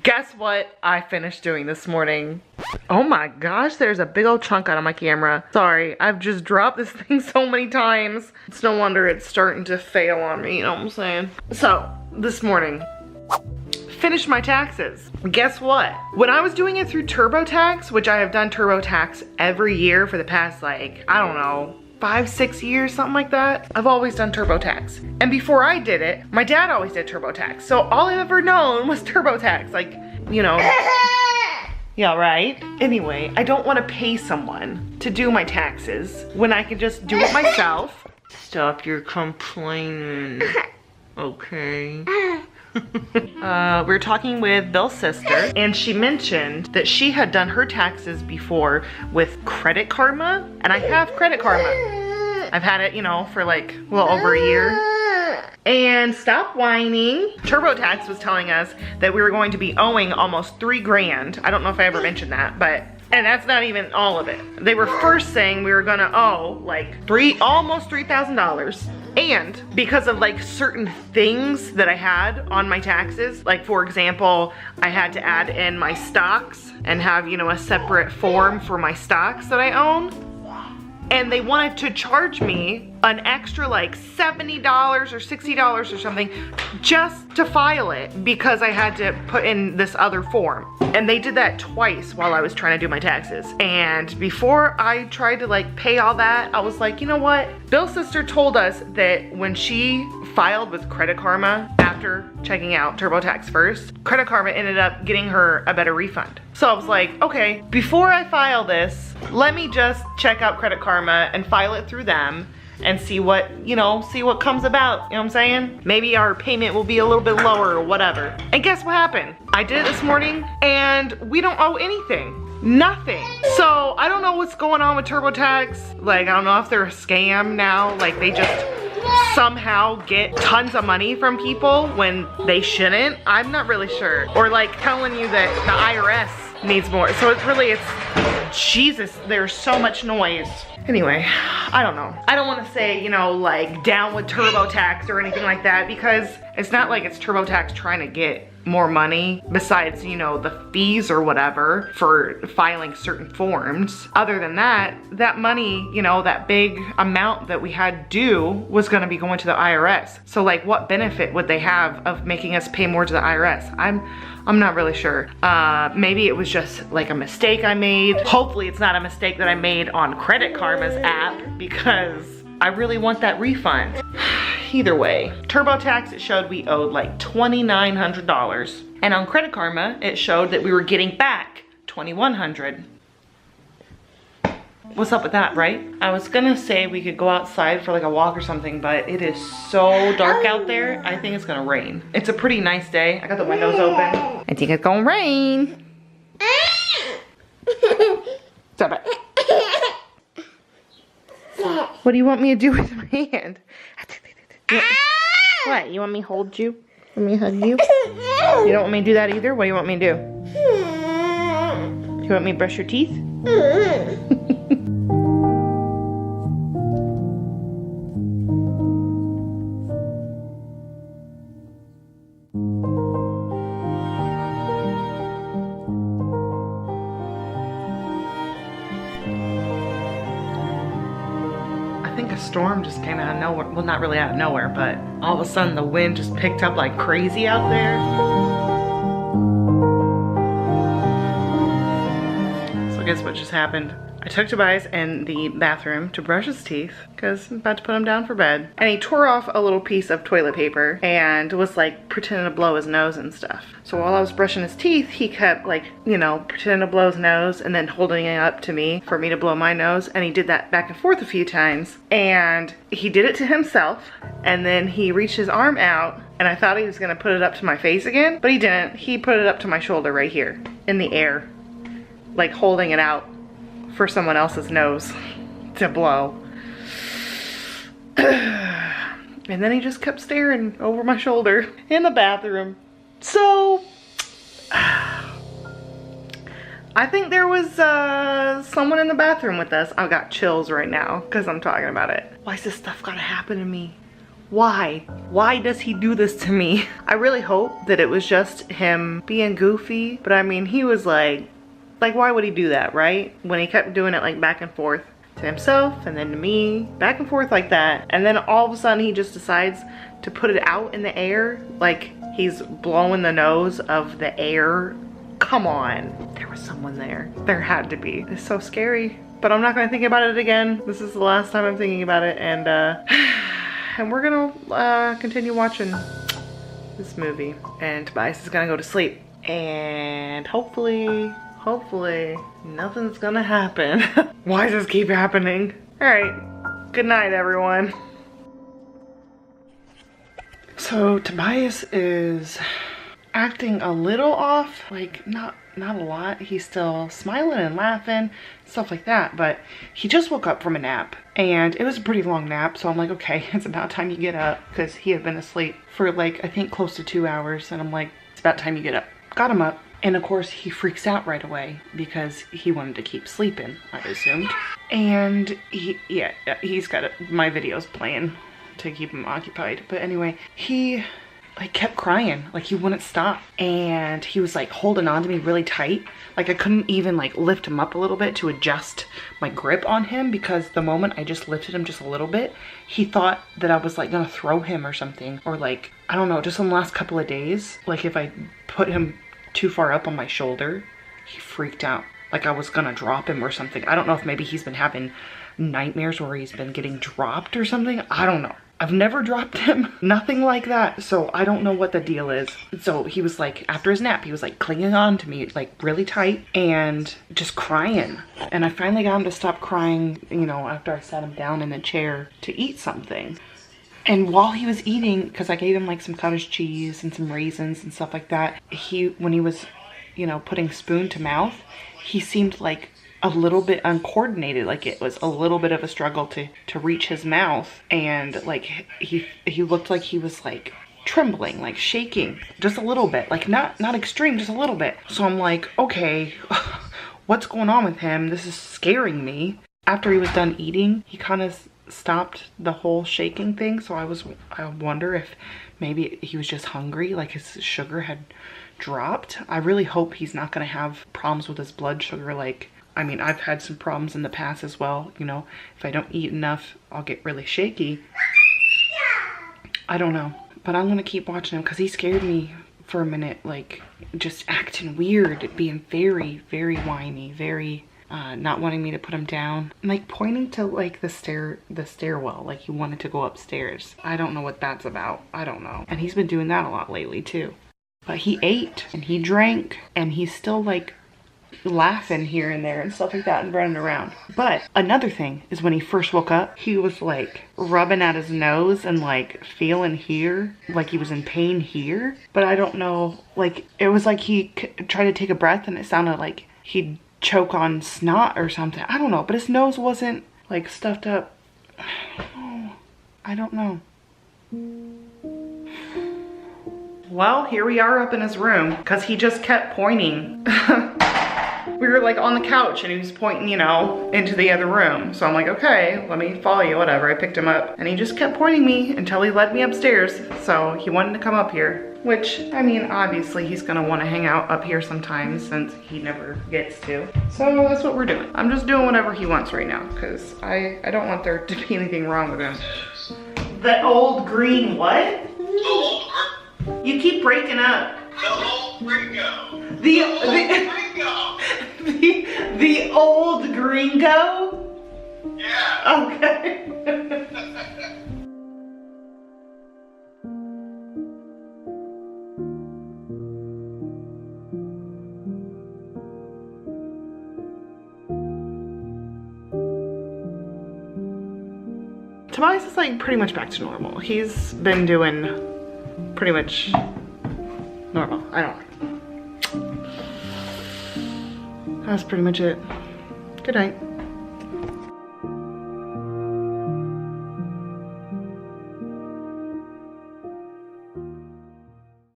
Guess what I finished doing this morning? Oh my gosh, there's a big old chunk out of my camera. Sorry, I've just dropped this thing so many times. It's no wonder it's starting to fail on me, you know what I'm saying? So, this morning, finished my taxes. Guess what? When I was doing it through TurboTax, which I have done TurboTax every year for the past, like, I don't know, 5-6 years, something like that. I've always done TurboTax. And before I did it, my dad always did TurboTax. So all I've ever known was TurboTax. Like, you know. Yeah, right? Anyway, I don't want to pay someone to do my taxes when I can just do it myself. Stop your complaining. Okay. We were talking with Bill's sister, and she mentioned that she had done her taxes before with Credit Karma, and I have Credit Karma. I've had it, you know, for like a little over a year. And stop whining. TurboTax was telling us that we were going to be owing almost $3 grand. I don't know if I ever mentioned that, but, and that's not even all of it. They were first saying we were gonna owe like almost $3,000. And because of like certain things that I had on my taxes, like for example, I had to add in my stocks and have, you know, a separate form for my stocks that I own. And they wanted to charge me an extra like $70 or $60 or something just to file it because I had to put in this other form. And they did that twice while I was trying to do my taxes. And before I tried to like pay all that, I was like, you know what? Bill's sister told us that when she filed with Credit Karma after checking out TurboTax first, Credit Karma ended up getting her a better refund. So I was like, okay, before I file this, let me just check out Credit Karma and file it through them and see what, you know, see what comes about, you know what I'm saying? Maybe our payment will be a little bit lower or whatever. And guess what happened? I did it this morning and we don't owe anything. Nothing. So I don't know what's going on with TurboTax. Like, I don't know if they're a scam now. Like, they just somehow get tons of money from people when they shouldn't. I'm not really sure. Or like telling you that the IRS needs more. So it's really, Jesus, there's so much noise. Anyway, I don't know. I don't want to say, you know, like down with TurboTax or anything like that because it's not like it's TurboTax trying to get more money besides, you know, the fees or whatever for filing certain forms. Other than that, that money, you know, that big amount that we had due was going to be going to the IRS. So like what benefit would they have of making us pay more to the IRS? I'm not really sure. Maybe it was just like a mistake I made. Hopefully it's not a mistake that I made on Credit Karma's app because I really want that refund. Either way, TurboTax, it showed we owed like $2,900. And on Credit Karma, it showed that we were getting back $2,100. What's up with that, right? I was gonna say we could go outside for like a walk or something, but it is so dark out there, I think it's gonna rain. It's a pretty nice day. I got the windows open. I think it's gonna rain. Stop it. What do you want me to do with my hand? What? You want me to hold you? Want me to hug you? You don't want me to do that either? What do you want me to do? You want me to brush your teeth? I think a storm just came out of nowhere. Well, not really out of nowhere, but all of a sudden the wind just picked up like crazy out there. So guess what just happened? I took Tobias in the bathroom to brush his teeth because I'm about to put him down for bed. And he tore off a little piece of toilet paper and was like pretending to blow his nose and stuff. So while I was brushing his teeth, he kept like, you know, pretending to blow his nose and then holding it up to me for me to blow my nose. And he did that back and forth a few times. And he did it to himself. And then he reached his arm out and I thought he was gonna put it up to my face again, but he didn't. He put it up to my shoulder right here in the air, like holding it out for someone else's nose to blow. And then he just kept staring over my shoulder in the bathroom. So, I think there was someone in the bathroom with us. I've got chills right now because I'm talking about it. Why is this stuff gotta happen to me? Why? Why does he do this to me? I really hope that it was just him being goofy, but I mean, he was like why would he do that, right? When he kept doing it like back and forth to himself and then to me, back and forth like that. And then all of a sudden he just decides to put it out in the air like he's blowing the nose of the air. Come on. There was someone there. There had to be. It's so scary. But I'm not gonna think about it again. This is the last time I'm thinking about it, and and we're gonna continue watching this movie. And Tobias is gonna go to sleep. And hopefully nothing's gonna happen. Why does this keep happening? All right, good night, everyone. So Tobias is acting a little off, like not a lot. He's still smiling and laughing, stuff like that, but he just woke up from a nap, and it was a pretty long nap, so I'm like, okay, it's about time you get up, because he had been asleep for like, I think close to 2 hours, and I'm like, it's about time you get up. Got him up, and of course he freaks out right away, because he wanted to keep sleeping, I assumed. And he's got my videos playing to keep him occupied, but anyway, he like kept crying, like he wouldn't stop, and he was like holding on to me really tight, like I couldn't even like lift him up a little bit to adjust my grip on him, because the moment I just lifted him just a little bit, he thought that I was like gonna throw him or something, or like, I don't know, just in the last couple of days, like if I put him too far up on my shoulder, he freaked out, like I was gonna drop him or something. I don't know if maybe he's been having nightmares where he's been getting dropped or something. I don't know. I've never dropped him, nothing like that, so I don't know what the deal is. So he was like, after his nap, he was like clinging on to me like really tight and just crying. And I finally got him to stop crying, you know, after I sat him down in the chair to eat something. And while he was eating, because I gave him like some cottage cheese and some raisins and stuff like that, when he was, you know, putting spoon to mouth, he seemed like a little bit uncoordinated, like it was a little bit of a struggle to reach his mouth, and like he looked like he was like trembling, like shaking just a little bit, like not extreme, just a little bit. So I'm like, okay, what's going on with him? This is scaring me. After he was done eating, he kind of stopped the whole shaking thing, so I wonder if maybe he was just hungry, like his sugar had dropped. I really hope he's not gonna have problems with his blood sugar. Like, I mean, I've had some problems in the past as well, you know, if I don't eat enough, I'll get really shaky. I don't know, but I'm gonna keep watching him because he scared me for a minute, like just acting weird, being very, very whiny, very not wanting me to put him down, and like pointing to like the stairwell, like he wanted to go upstairs. I don't know what that's about. I don't know. And he's been doing that a lot lately too. But he ate and he drank, and he's still like laughing here and there and stuff like that and running around. But another thing is, when he first woke up, he was like rubbing at his nose and like feeling here, like he was in pain here. But I don't know, like it was like he tried to take a breath and it sounded like he'd choke on snot or something. I don't know, but his nose wasn't like stuffed up. I don't know. Well, here we are up in his room because he just kept pointing. We were like on the couch and he was pointing, you know, into the other room. So I'm like, okay, let me follow you, whatever. I picked him up and he just kept pointing me until he led me upstairs. So he wanted to come up here, which, I mean, obviously he's gonna want to hang out up here sometimes since he never gets to. So that's what we're doing. I'm just doing whatever he wants right now because I don't want there to be anything wrong with him. The old green what? You keep breaking up. The old gringo. The old gringo? Yeah. Okay. Tobias is like pretty much back to normal. He's been doing pretty much normal. I don't know. That's pretty much it. Good night.